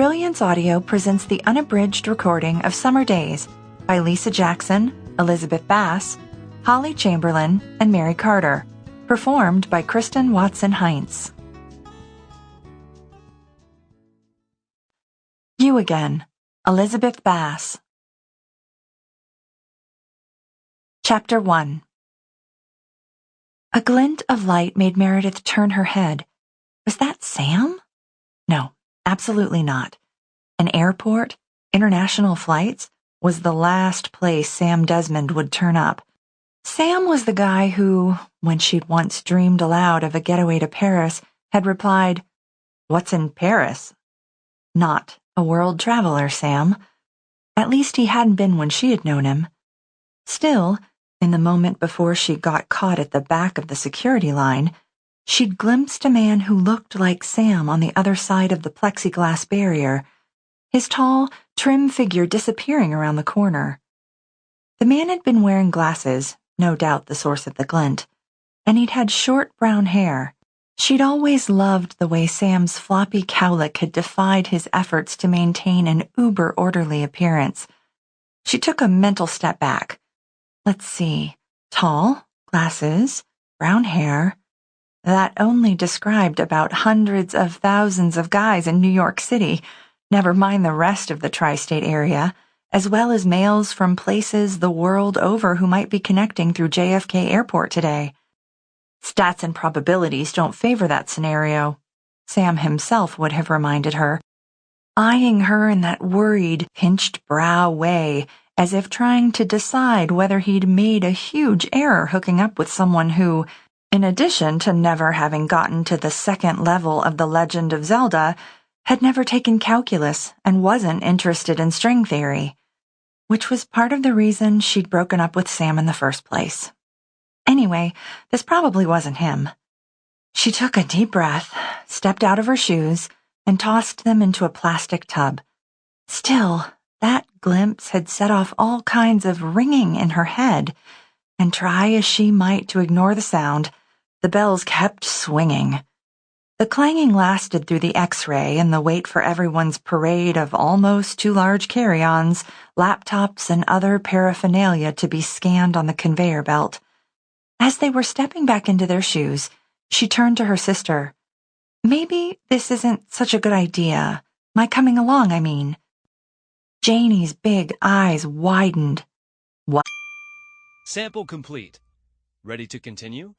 Brilliance Audio presents the unabridged recording of Summer Days by Lisa Jackson, Elizabeth Bass, Holly Chamberlain, and Mary Carter, performed by Kristin Heintz. You Again, Elizabeth Bass. Chapter 1. A glint of light made Meredith turn her head. Was that Sam? No, absolutely not. An airport, international flights, was the last place Sam Desmond would turn up. Sam was the guy who, when she'd once dreamed aloud of a getaway to Paris, had replied, "What's in Paris?" Not a world traveler, Sam. At least he hadn't been when she had known him. Still, in the moment before she got caught at the back of the security line, she'd glimpsed a man who looked like Sam on the other side of the plexiglass barrier, his tall, trim figure disappearing around the corner. The man had been wearing glasses, no doubt the source of the glint, and he'd had short brown hair. She'd always loved the way Sam's floppy cowlick had defied his efforts to maintain an uber-orderly appearance. She took a mental step back. Let's see. Tall, glasses, brown hair. That only described about hundreds of thousands of guys in New York City, never mind the rest of the tri-state area, as well as males from places the world over who might be connecting through JFK Airport today. Stats and probabilities don't favor that scenario, Sam himself would have reminded her, eyeing her in that worried, pinched brow way, as if trying to decide whether he'd made a huge error hooking up with someone who, in addition to never having gotten to the second level of The Legend of Zelda, had never taken calculus and wasn't interested in string theory, which was part of the reason she'd broken up with Sam in the first place. Anyway, this probably wasn't him. She took a deep breath, stepped out of her shoes, and tossed them into a plastic tub. Still, that glimpse had set off all kinds of ringing in her head, and try as she might to ignore the sound, the bells kept swinging. The clanging lasted through the X-ray and the wait for everyone's parade of almost too large carry-ons, laptops, and other paraphernalia to be scanned on the conveyor belt. As they were stepping back into their shoes, she turned to her sister. "Maybe this isn't such a good idea. My coming along, I mean." Janie's big eyes widened. "What?" Sample complete. Ready to continue?